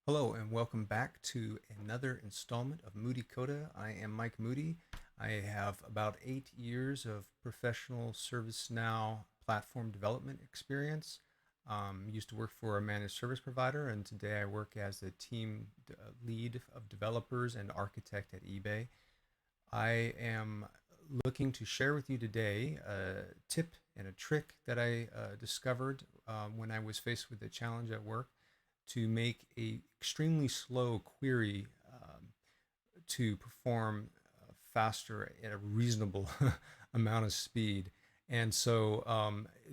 Hello and welcome back to another installment of Moody Coda. I am Mike Moody. I have about 8 years of professional ServiceNow platform development experience. Used to work for a managed service provider, and today I work as a team lead of developers and architect at eBay. I am looking to share with you today a tip and a trick that I discovered when I was faced with a challenge at work to make a extremely slow query to perform faster at a reasonable amount of speed. And so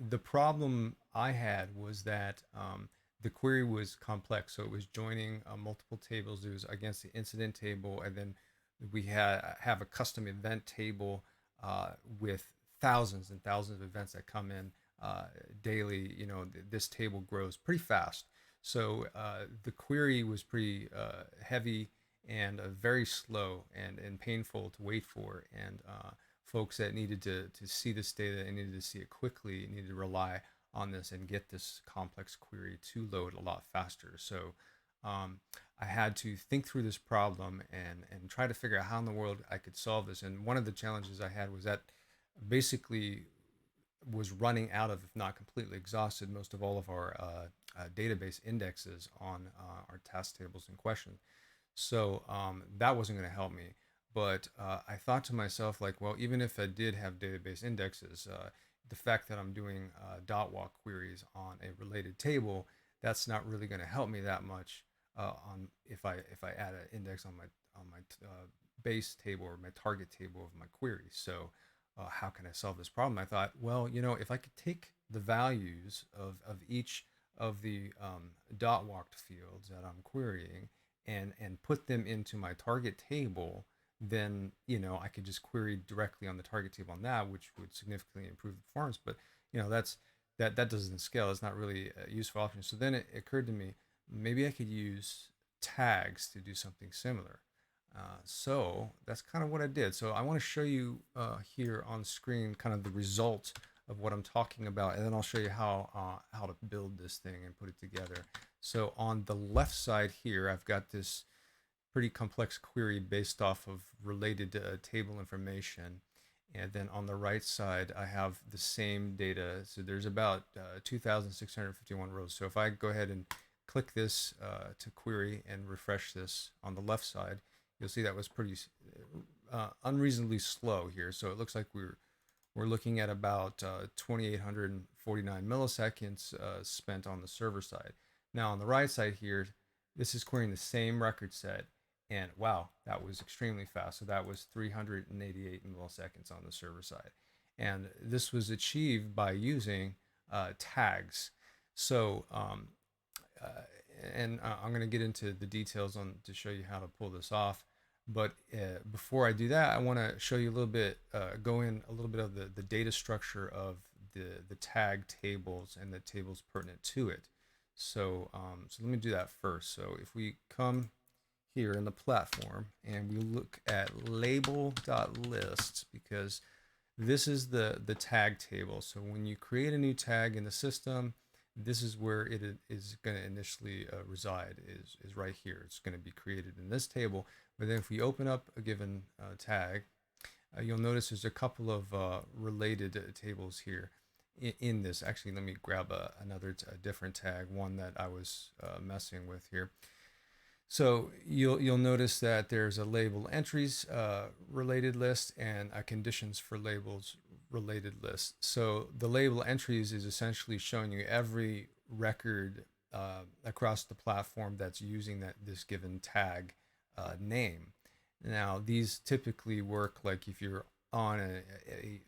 the problem I had was that the query was complex. So it was joining multiple tables. It was against the incident table, and then we have a custom event table with thousands and thousands of events that come in daily. This table grows pretty fast. So the query was pretty heavy and very slow and painful to wait for. And folks that needed to see this data and needed to see it quickly needed to rely on this and get this complex query to load a lot faster. So I had to think through this problem and try to figure out how in the world I could solve this. And one of the challenges I had was that basically was running out of, if not completely exhausted, most of all of our database indexes on our task tables in question. So that wasn't going to help me. But I thought to myself, like, well, even if I did have database indexes, the fact that I'm doing dot walk queries on a related table, that's not really going to help me that much on if I add an index on my base table or my target table of my query. So how can I solve this problem? I thought, well, if I could take the values of each of the dot walked fields that I'm querying and put them into my target table, then I could just query directly on the target table on that, which would significantly improve the performance. But that doesn't scale. It's not really a useful option. So then it occurred to me, maybe I could use tags to do something similar. So that's kind of what I did. So I want to show you here on screen kind of the result of what I'm talking about, and then I'll show you how to build this thing and put it together. So on the left side here, I've got this pretty complex query based off of related table information. And then on the right side, I have the same data. So there's about 2,651 rows. So if I go ahead and click this to query and refresh this on the left side, you'll see that was pretty unreasonably slow here. So it looks like we're looking at about 2,849 milliseconds spent on the server side. Now on the right side here, this is querying the same record set, and wow, that was extremely fast. So that was 388 milliseconds on the server side. And this was achieved by using tags. So, I'm going to get into the details on to show you how to pull this off. But before I do that, I want to show you a little bit, go in a little bit of the data structure of the tag tables and the tables pertinent to it. So let me do that first. So if we come here in the platform and we look at label.list, because this is the tag table. So when you create a new tag in the system, this is where it is going to initially reside, is right here. It's going to be created in this table. But then if we open up a given tag, you'll notice there's a couple of related tables here in this. Actually, let me grab another different tag, one that I was messing with here. So you'll notice that there's a label entries related list and a conditions for labels related list. So the label entries is essentially showing you every record across the platform that's using this given tag name. Now these typically work like if you're on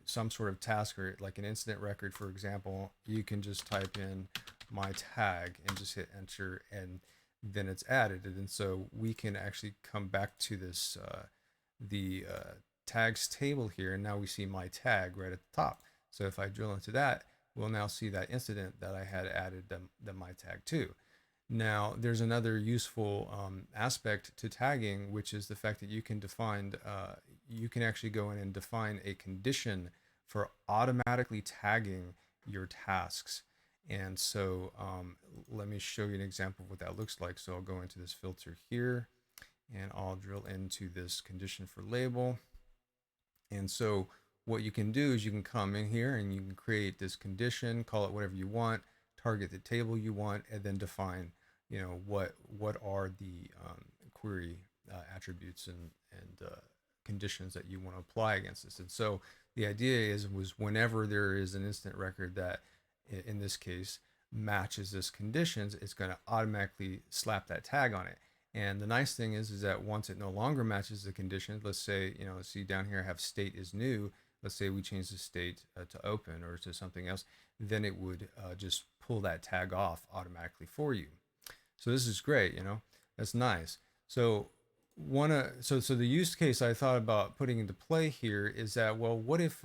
some sort of task or like an incident record, for example, you can just type in my tag and just hit enter, and then it's added. And so we can actually come back to this the tags table here, and now we see my tag right at the top. So if I drill into that, we'll now see that incident that I had added the my tag to. Now there's another useful aspect to tagging, which is the fact that you can define you can actually go in and define a condition for automatically tagging your tasks. And so let me show you an example of what that looks like. So I'll go into this filter here and I'll drill into this condition for label. And so what you can do is you can come in here and you can create this condition, call it whatever you want, target the table you want, and then define, what are the query attributes and conditions that you want to apply against this. And so the idea was whenever there is an incident record that, in this case, matches this conditions, it's going to automatically slap that tag on it. And the nice thing is that once it no longer matches the condition, let's say, see down here I have state is new. Let's say we change the state to open or to something else, then it would just pull that tag off automatically for you. So this is great, that's nice. So so the use case I thought about putting into play here is that, well, what if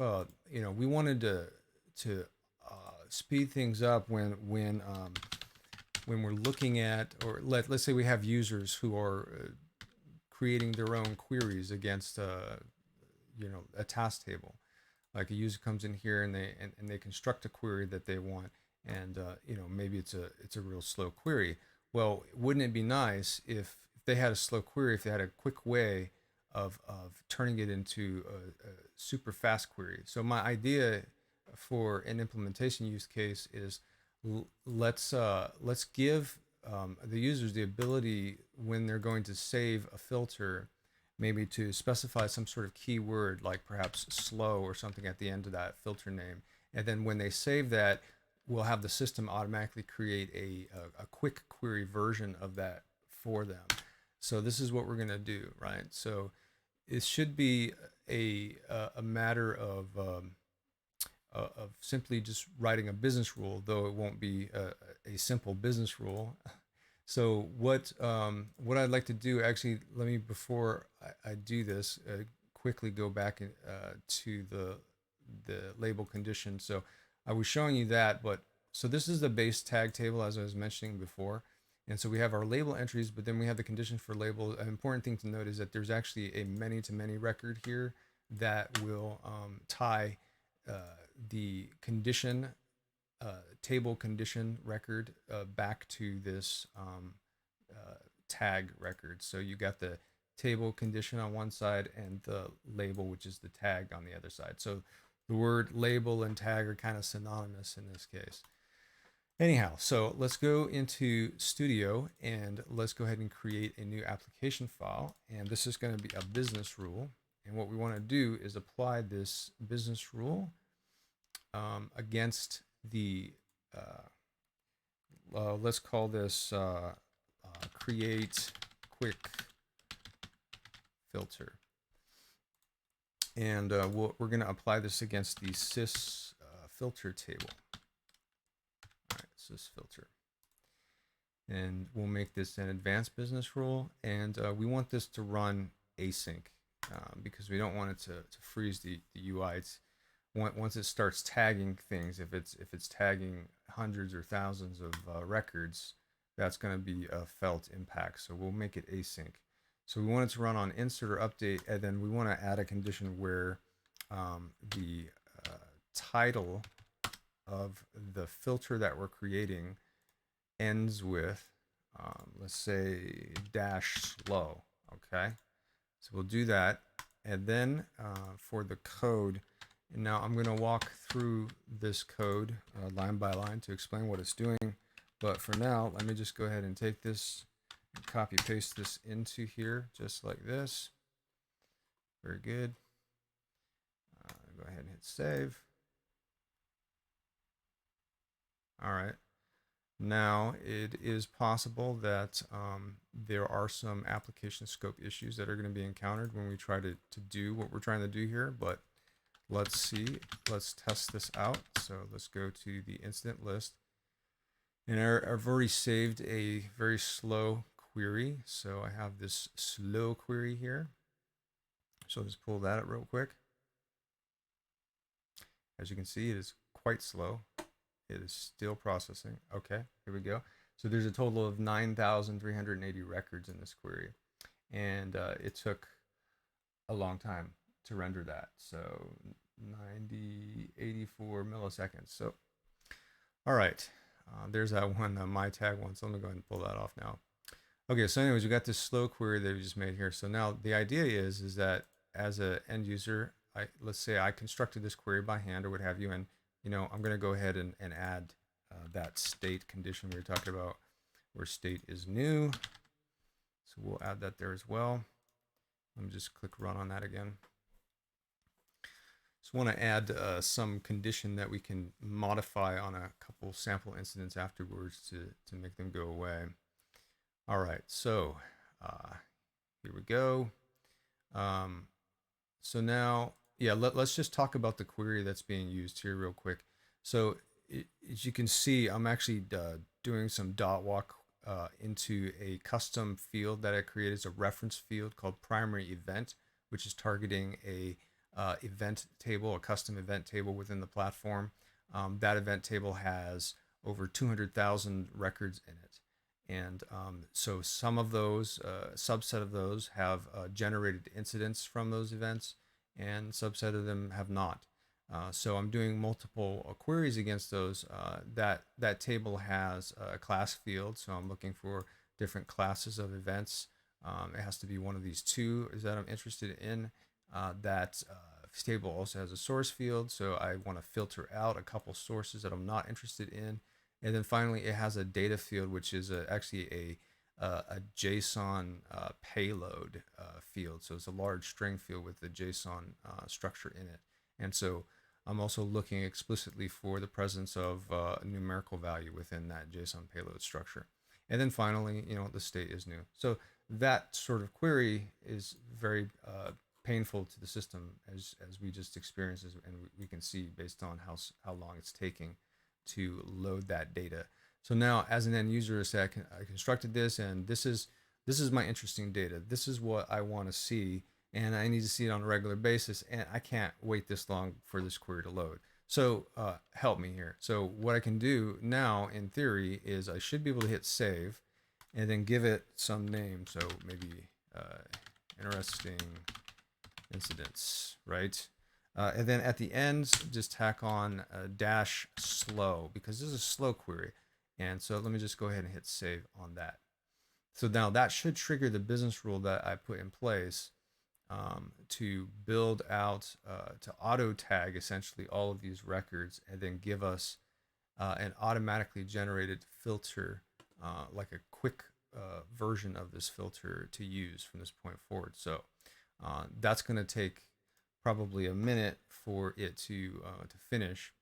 we wanted to speed things up when we're looking at, or let's say we have users who are creating their own queries against a task table. Like a user comes in here and they construct a query that they want, and maybe it's a real slow query. Well, wouldn't it be nice if they had a slow query, if they had a quick way of turning it into a super fast query? So my idea for an implementation use case is, let's give the users the ability, when they're going to save a filter, maybe to specify some sort of keyword like perhaps slow or something at the end of that filter name, and then when they save that, we'll have the system automatically create a quick query version of that for them. So this is what we're going to do, right? So it should be a matter of simply just writing a business rule, though it won't be a simple business rule. So what I'd like to do, actually, let me, before I do this, quickly go back to the label condition. So I was showing you that, but so this is the base tag table, as I was mentioning before. And so we have our label entries, but then we have the condition for label. An important thing to note is that there's actually a many-to-many record here that will tie the condition table condition record back to this tag record. So you got the table condition on one side and the label, which is the tag, on the other side. So the word label and tag are kind of synonymous in this case. Anyhow, so let's go into Studio and let's go ahead and create a new application file. And this is going to be a business rule. And what we want to do is apply this business rule against the, let's call this create quick filter. And we're going to apply this against the sys filter table. All right, sys filter. And we'll make this an advanced business rule. And we want this to run async because we don't want it to freeze the UI. Once it starts tagging things, if it's tagging hundreds or thousands of records, that's going to be a felt impact. So we'll make it async. So we want it to run on insert or update, and then we want to add a condition where the title of the filter that we're creating ends with, let's say, -slow. Okay, so we'll do that, and then for the code. And now I'm going to walk through this code line by line to explain what it's doing. But for now, let me just go ahead and take this and copy paste this into here, just like this. Very good. Go ahead and hit save. All right. Now it is possible that there are some application scope issues that are going to be encountered when we try to do what we're trying to do here, but let's see. Let's test this out. So let's go to the incident list. And I've already saved a very slow query. So I have this slow query here. So I'll just pull that up real quick. As you can see, it is quite slow. It is still processing. Okay, here we go. So there's a total of 9,380 records in this query. And it took a long time to render that. So 84 milliseconds. So, all right. There's that one, my tag one. So let me go ahead and pull that off now. Okay, so anyways, we got this slow query that we just made here. So now the idea is that as an end user, let's say I constructed this query by hand or what have you, and I'm going to go ahead and add that state condition we were talking about, where state is new. So we'll add that there as well. Let me just click run on that again. So I want to add some condition that we can modify on a couple sample incidents afterwards to make them go away. All right, so here we go. So now, yeah, let's just talk about the query that's being used here real quick. So as you can see, I'm actually doing some dot walk into a custom field that I created. It's a reference field called primary event, which is targeting a event table, a custom event table within the platform. That event table has over 200,000 records in it. And so some of those, subset of those have generated incidents from those events, and subset of them have not. So I'm doing multiple queries against those. That table has a class field, so I'm looking for different classes of events. It has to be one of these two is that I'm interested in. That table also has a source field, so I want to filter out a couple sources that I'm not interested in. And then finally, it has a data field, which is actually a JSON payload field. So it's a large string field with the JSON structure in it. And so I'm also looking explicitly for the presence of a numerical value within that JSON payload structure. And then finally, the state is new. So that sort of query is very painful to the system, as we just experienced, and we can see based on how long it's taking to load that data. So now, as an end user, say I constructed this, and this is my interesting data. This is what I want to see, and I need to see it on a regular basis, and I can't wait this long for this query to load. So help me here. So what I can do now, in theory, is I should be able to hit save, and then give it some name. So maybe interesting incidents, right? And then at the end, just tack on dash slow, because this is a slow query. And so let me just go ahead and hit save on that. So now that should trigger the business rule that I put in place to build out, to auto tag essentially all of these records, and then give us an automatically generated filter, like a quick version of this filter to use from this point forward. So that's going to take probably a minute for it to finish.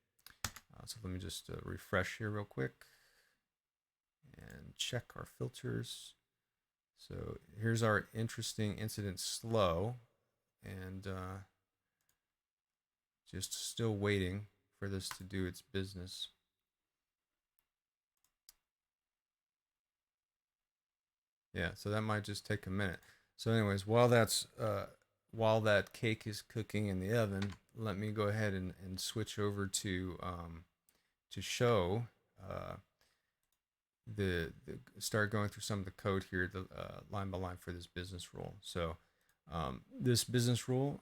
So let me just refresh here real quick and check our filters. So here's our interesting incident slow, and just still waiting for this to do its business. Yeah, so that might just take a minute. So anyways, while that cake is cooking in the oven, let me go ahead and switch over to show start going through some of the code here, line by line for this business rule. So this business rule,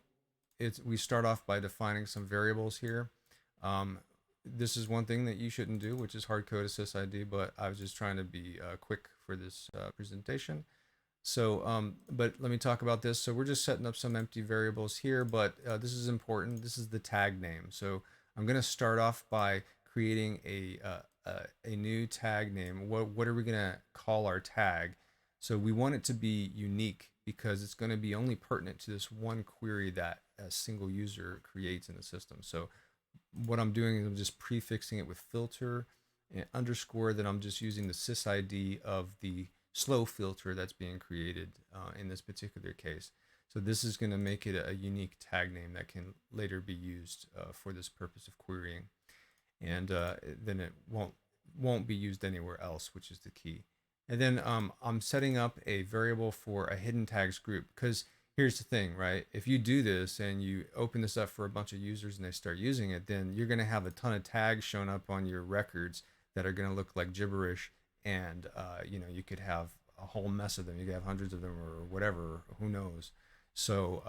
we start off by defining some variables here. This is one thing that you shouldn't do, which is hard code sysID, but I was just trying to be quick for this presentation. So, but let me talk about this. So we're just setting up some empty variables here, but this is important. This is the tag name. So I'm going to start off by creating a new tag name. What are we going to call our tag? So we want it to be unique, because it's going to be only pertinent to this one query that a single user creates in the system. So what I'm doing is I'm just prefixing it with filter and underscore, that I'm just using the sysID of the slow filter that's being created in this particular case. So this is going to make it a unique tag name that can later be used for this purpose of querying, and then it won't be used anywhere else, which is the key. And then I'm setting up a variable for a hidden tags group, because here's the thing, right? If you do this and you open this up for a bunch of users and they start using it, then you're going to have a ton of tags showing up on your records that are going to look like gibberish, and you could have a whole mess of them. You could have hundreds of them or whatever, who knows. So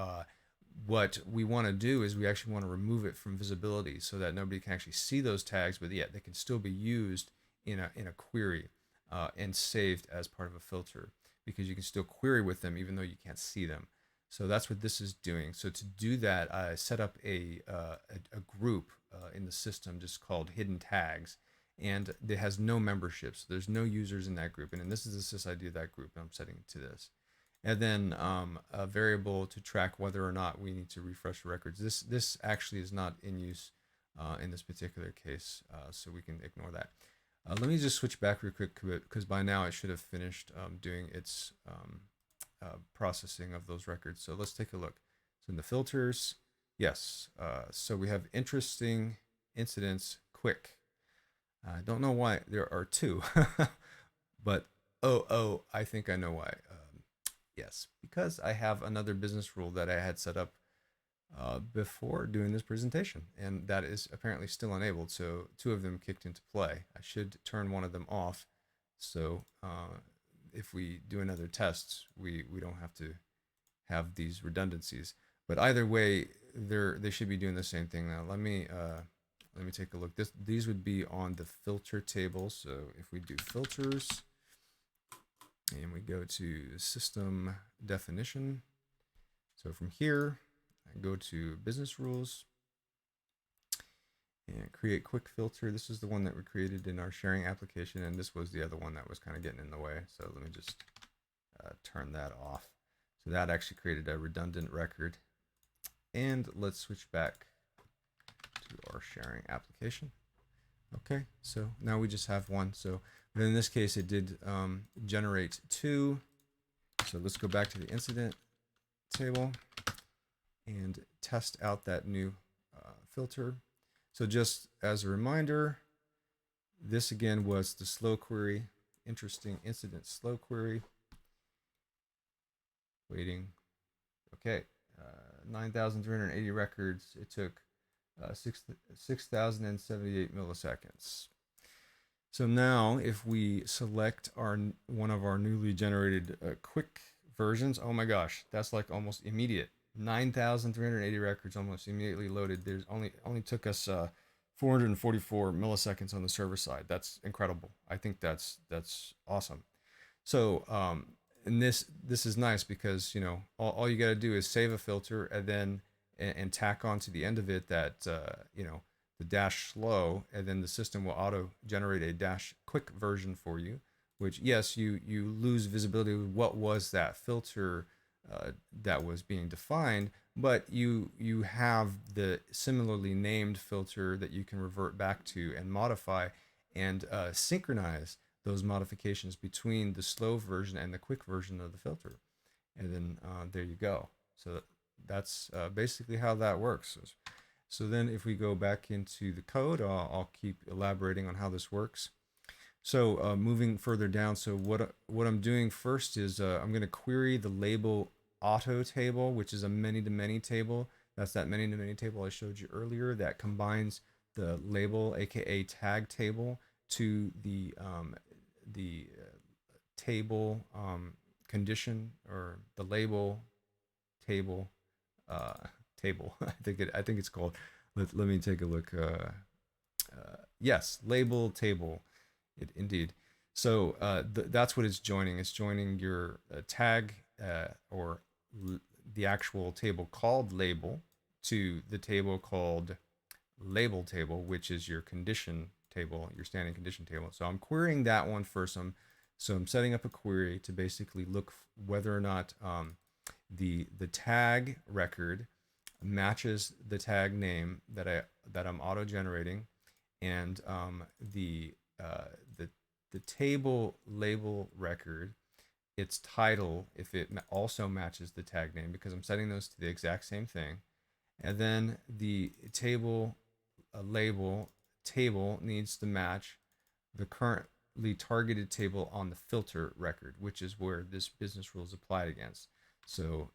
what we want to do is we actually want to remove it from visibility so that nobody can actually see those tags, but yet they can still be used in a query and saved as part of a filter, because you can still query with them even though you can't see them. So that's what this is doing. So to do that, I set up a group in the system just called hidden tags, and it has no memberships. There's no users in that group, and this is the sys ID of that group, and I'm setting it to this. And then a variable to track whether or not we need to refresh records. This actually is not in use in this particular case, so we can ignore that. Let me just switch back real quick, because by now it should have finished doing its processing of those records. So let's take a look. So in the filters, yes. So we have interesting incidents quick. I don't know why there are two, but I think I know why. Yes, because I have another business rule that I had set up before doing this presentation, and that is apparently still enabled. So two of them kicked into play. I should turn one of them off, so if we do another test, we don't have to have these redundancies. But either way, they should be doing the same thing. Now let me take a look. These would be on the filter table. So if we do filters and we go to system definition, so from here I go to business rules and create quick filter. This is the one that we created in our sharing application, and this was the other one that was kind of getting in the way. So let me just turn that off. So that actually created a redundant record. And let's switch back to our sharing application. Okay, so now we just have one. So in this case, it did generate two. So let's go back to the incident table and test out that new filter. So just as a reminder, this again was the slow query, interesting incident slow query. Waiting. Okay, 9,380 records. It took 6,078 milliseconds. So now if we select one of our newly generated quick versions, oh my gosh, that's like almost immediate. 9,380 records almost immediately loaded. There's only took us 444 milliseconds on the server side. That's incredible. I think that's awesome. So and this is nice because, you know, all you got to do is save a filter and then and tack on to the end of it that you know, the dash slow, and then the system will auto generate a dash quick version for you, which, yes, you lose visibility with what was that filter that was being defined, but you have the similarly named filter that you can revert back to and modify and synchronize those modifications between the slow version and the quick version of the filter. And then there you go. So that's basically how that works. So then if we go back into the code, I'll keep elaborating on how this works. So moving further down, so what I'm doing first is I'm going to query the label auto table, which is a many-to-many table. That's that many-to-many table I showed you earlier that combines the label, aka tag table, to the table condition, or the label table table. I think it's called. Let me take a look. Yes, label table. Indeed. So that's what it's joining. It's joining your tag or the actual table called label to the table called label table, which is your condition table, your standing condition table. So I'm querying that one first. So I'm setting up a query to basically look whether or not the tag record matches the tag name that I'm auto generating, and the table label record, its title, if it also matches the tag name, because I'm setting those to the exact same thing. And then the table label table needs to match the currently targeted table on the filter record, which is where this business rule is applied against. So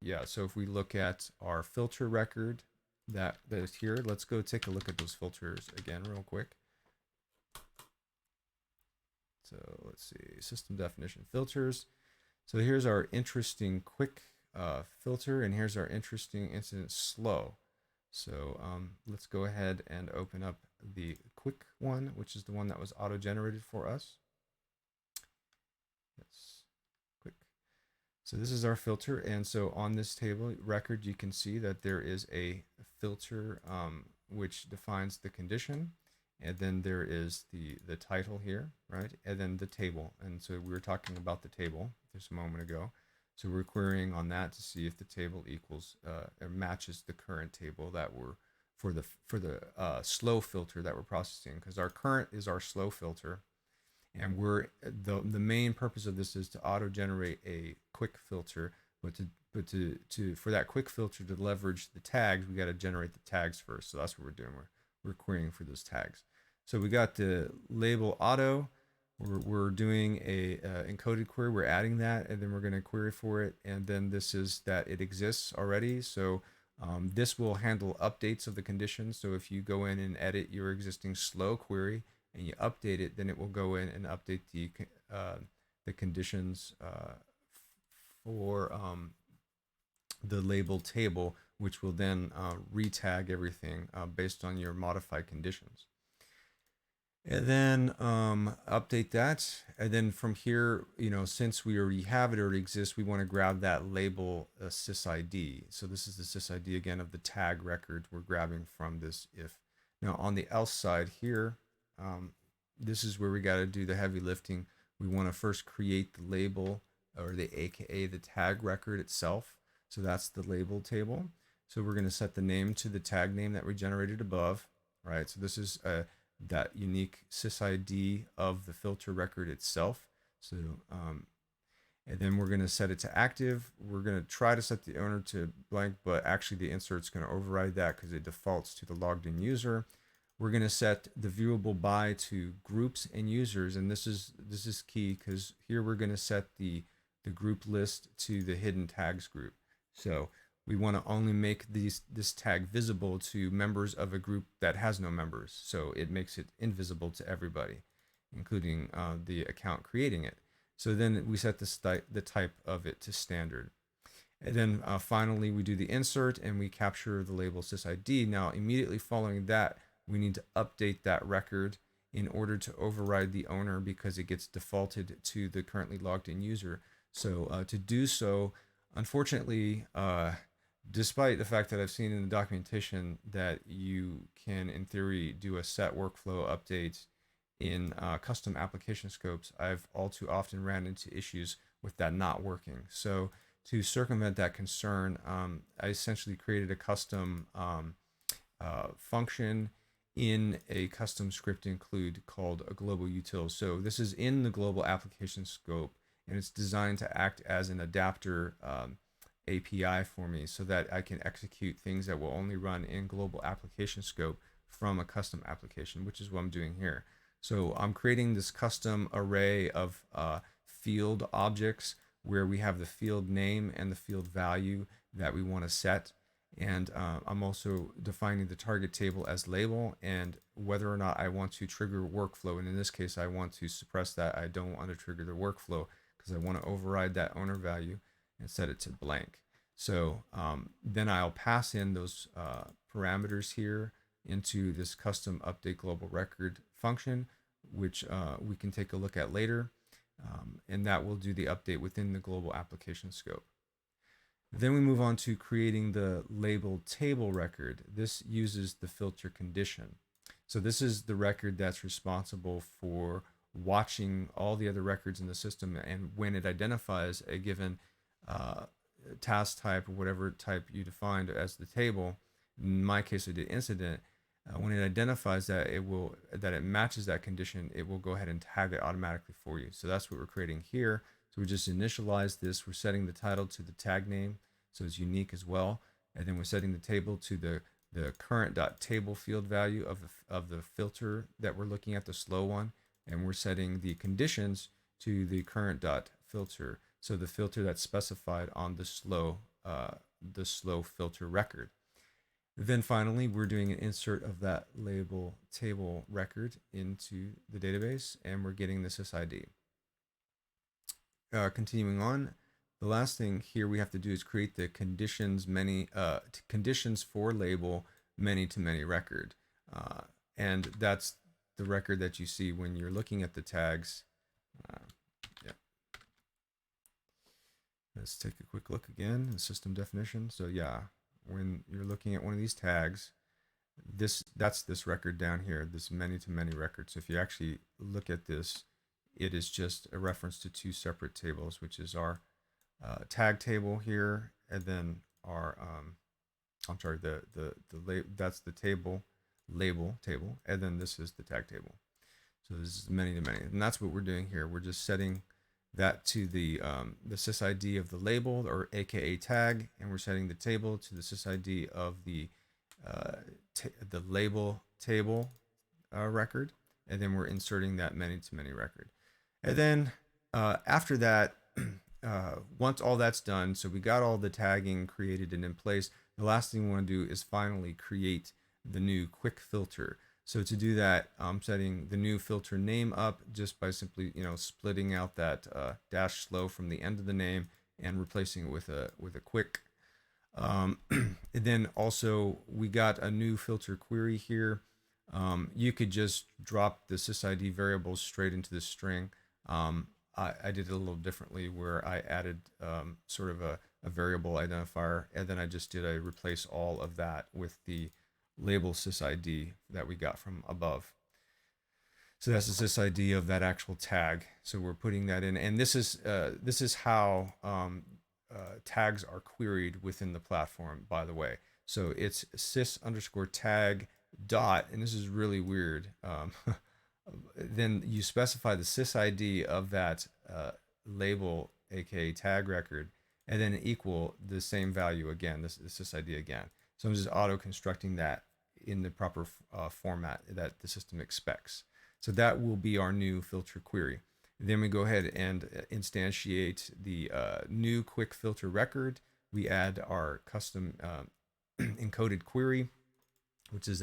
yeah, so if we look at our filter record that is here, let's go take a look at those filters again real quick. So let's see, system definition filters. So here's our interesting quick filter, and here's our interesting incident slow. So let's go ahead and open up the quick one, which is the one that was auto-generated for us. Yes, quick. So this is our filter, and so on this table record, you can see that there is a filter which defines the condition, and then there is the title here, right? And then the table. And so we were talking about the table just a moment ago. So we're querying on that to see if the table equals or matches the current table that we're for the slow filter that we're processing, because our current is our slow filter, and we're the main purpose of this is to auto generate a quick filter, but to for that quick filter to leverage the tags, we got to generate the tags first. So that's what we're doing. We're querying for those tags. So we got the label auto. We're doing a encoded query. We're adding that, and then we're going to query for it. And then this is that it exists already. So this will handle updates of the conditions. So if you go in and edit your existing slow query and you update it, then it will go in and update the conditions for the label table, which will then retag everything based on your modified conditions. And then update that, and then from here, since we already have it or it exists, we want to grab that label sysID. So this is the sysID again of the tag record we're grabbing from this if. Now on the else side here, this is where we got to do the heavy lifting. We want to first create the label, or the AKA the tag record itself. So that's the label table. So we're going to set the name to the tag name that we generated above, right? So this is that unique sysID of the filter record itself. So, and then we're going to set it to active. We're going to try to set the owner to blank, but actually the insert's going to override that because it defaults to the logged in user. We're going to set the viewable by to groups and users, and this is key because here we're going to set the group list to the hidden tags group. So we want to only make this tag visible to members of a group that has no members. So it makes it invisible to everybody, including the account creating it. So then we set the type of it to standard. And then finally, we do the insert and we capture the label sysID. Now, immediately following that, we need to update that record in order to override the owner because it gets defaulted to the currently logged in user. So to do so, unfortunately, despite the fact that I've seen in the documentation that you can, in theory, do a set workflow update in custom application scopes, I've all too often ran into issues with that not working. So to circumvent that concern, I essentially created a custom function in a custom script include called a global util. So this is in the global application scope, and it's designed to act as an adapter API for me so that I can execute things that will only run in global application scope from a custom application, which is what I'm doing here. So I'm creating this custom array of field objects where we have the field name and the field value that we want to set. And I'm also defining the target table as label and whether or not I want to trigger workflow. And in this case, I want to suppress that. I don't want to trigger the workflow because I want to override that owner value and set it to blank. So then I'll pass in those parameters here into this custom update global record function, which we can take a look at later. And that will do the update within the global application scope. Then we move on to creating the label table record. This uses the filter condition. So this is the record that's responsible for watching all the other records in the system, and when it identifies a given task type or whatever type you defined as the table, in my case I did incident, when it identifies that it matches that condition, it will go ahead and tag it automatically for you. So that's what we're creating here. So we just initialize this. We're setting the title to the tag name, so it's unique as well. And then we're setting the table to the current.table field value of the filter that we're looking at, the slow one. And we're setting the conditions to the current.filter, so the filter that's specified on the slow filter record. Then finally, we're doing an insert of that label table record into the database, and we're getting the sysID. Continuing on, the last thing here we have to do is create the conditions for label many-to-many record, and that's the record that you see when you're looking at the tags. Uh, yeah. Let's take a quick look again, the system definition. So yeah, when you're looking at one of these tags, that's this record down here, this many-to-many record. So if you actually look at this, it is just a reference to two separate tables, which is our tag table here, and then our I'm sorry, that's the table label table, and then this is the tag table. So this is many to many, and that's what we're doing here. We're just setting that to the sysid of the label, or AKA tag, and we're setting the table to the sysid of the label table record, and then we're inserting that many to many record. And then after that, once all that's done, so we got all the tagging created and in place, the last thing we want to do is finally create the new quick filter. So to do that, I'm setting the new filter name up just by simply, splitting out that dash slow from the end of the name and replacing it with a quick. And then also we got a new filter query here. You could just drop the sysid variables straight into the string. I did it a little differently, where I added sort of a variable identifier, and then I just did a replace all of that with the label sysid that we got from above. So that's the sysid of that actual tag. So we're putting that in, and this is how tags are queried within the platform, by the way. So it's sys_tag dot, and this is really weird. Then you specify the sysid of that label, aka tag record, and then equal the same value again, this sysid again. So I'm just auto constructing that in the proper format that the system expects. So that will be our new filter query. Then we go ahead and instantiate the new quick filter record. We add our custom encoded query, which is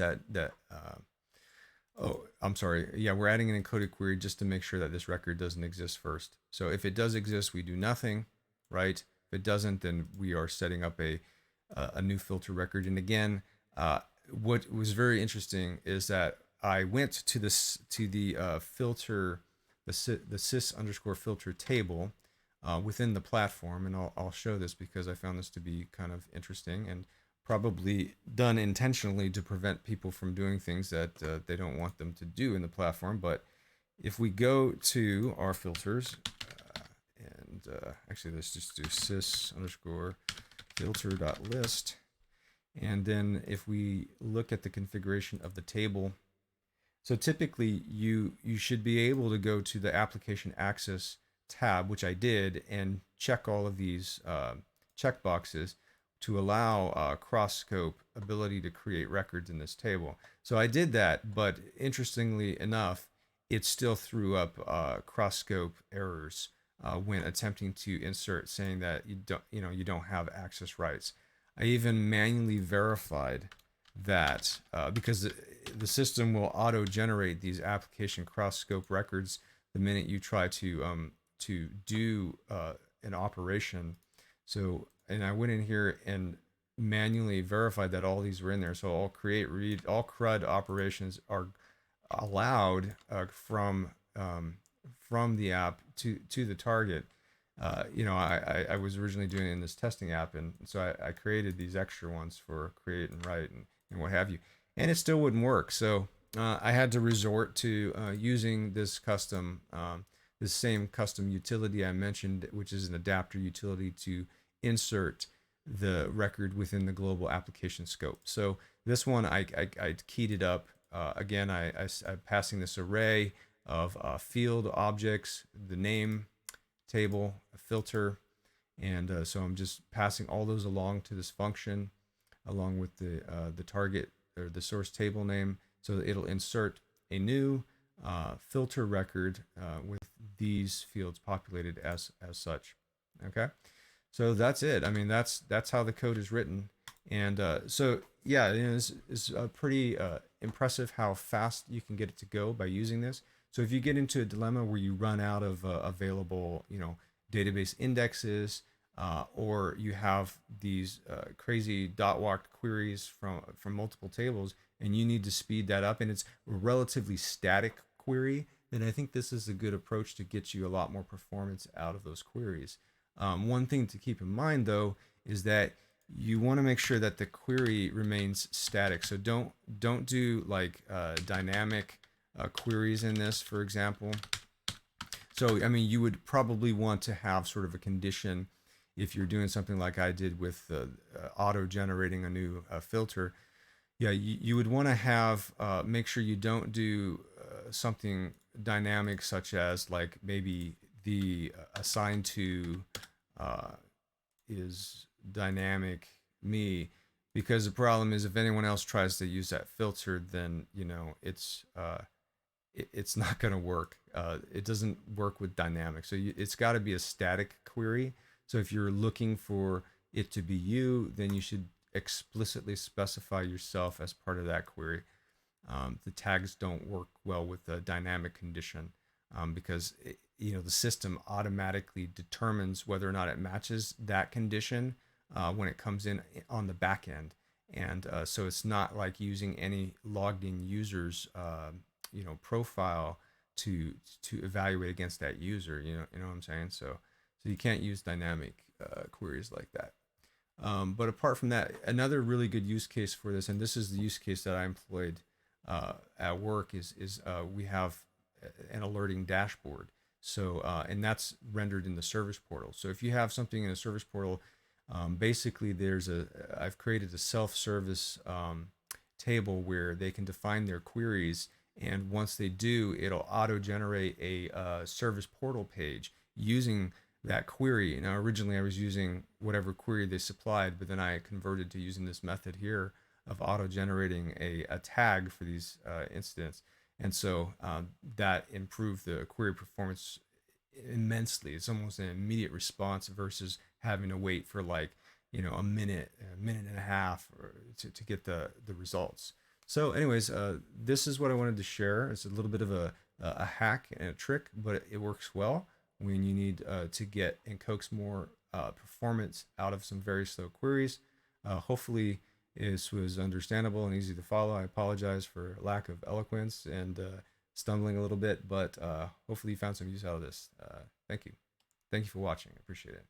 oh, I'm sorry. Yeah, we're adding an encoded query just to make sure that this record doesn't exist first. So if it does exist, we do nothing, right? If it doesn't, then we are setting up a new filter record. And again, what was very interesting is that I went to the filter, the sys_filter table within the platform, and I'll show this because I found this to be kind of interesting and probably done intentionally to prevent people from doing things that they don't want them to do in the platform. But if we go to our filters, and actually let's just do sys_filter.list, and then if we look at the configuration of the table, so typically you should be able to go to the application access tab, which I did, and check all of these checkboxes to allow cross-scope ability to create records in this table. So I did that, but interestingly enough, it still threw up cross-scope errors when attempting to insert, saying that you don't have access rights. I even manually verified that because the system will auto-generate these application cross-scope records the minute you try to do an operation. So, and I went in here and manually verified that all these were in there. So all create, read, all CRUD operations are allowed from the app to the target. I was originally doing it in this testing app, and so I created these extra ones for create and write and what have you, and it still wouldn't work. So I had to resort to using this same custom utility I mentioned, which is an adapter utility to insert the record within the global application scope. So this one I keyed it up. Again, I'm passing this array of field objects, the name table, a filter, and so I'm just passing all those along to this function, along with the target or the source table name, so that it'll insert a new filter record with these fields populated as such. Okay, so that's it. I mean, that's how the code is written, and so yeah, it's pretty impressive how fast you can get it to go by using this. So if you get into a dilemma where you run out of available, database indexes, or you have these crazy dot walk queries from multiple tables, and you need to speed that up, and it's a relatively static query, then I think this is a good approach to get you a lot more performance out of those queries. One thing to keep in mind though is that you want to make sure that the query remains static. So don't do like dynamic queries in this, for example. So I mean, you would probably want to have sort of a condition if you're doing something like I did with auto generating a new filter. Yeah, you would want to have make sure you don't do something dynamic, such as like maybe the assigned to uh, is dynamic me, because the problem is if anyone else tries to use that filter, then it's not going to work. It doesn't work with dynamic, so it's got to be a static query. So if you're looking for it to be you, then you should explicitly specify yourself as part of that query. The tags don't work well with the dynamic condition because the system automatically determines whether or not it matches that condition when it comes in on the back end. And so it's not like using any logged in user's profile to evaluate against that user. You know what I'm saying? So you can't use dynamic queries like that. But apart from that, another really good use case for this, and this is the use case that I employed at work, is we have an alerting dashboard. So and that's rendered in the service portal. So if you have something in a service portal, basically I've created a self-service table where they can define their queries, and once they do, it'll auto-generate a service portal page using that query. Now, originally I was using whatever query they supplied, but then I converted to using this method here of auto-generating a tag for these incidents. And so that improved the query performance immensely. It's almost an immediate response versus having to wait for like, a minute and a half to get the results. So anyways, this is what I wanted to share. It's a little bit of a hack and a trick, but it works well when you need to get and coax more performance out of some very slow queries. Hopefully this was understandable and easy to follow. I apologize for lack of eloquence and stumbling a little bit, but hopefully you found some use out of this. Thank you. Thank you for watching. I appreciate it.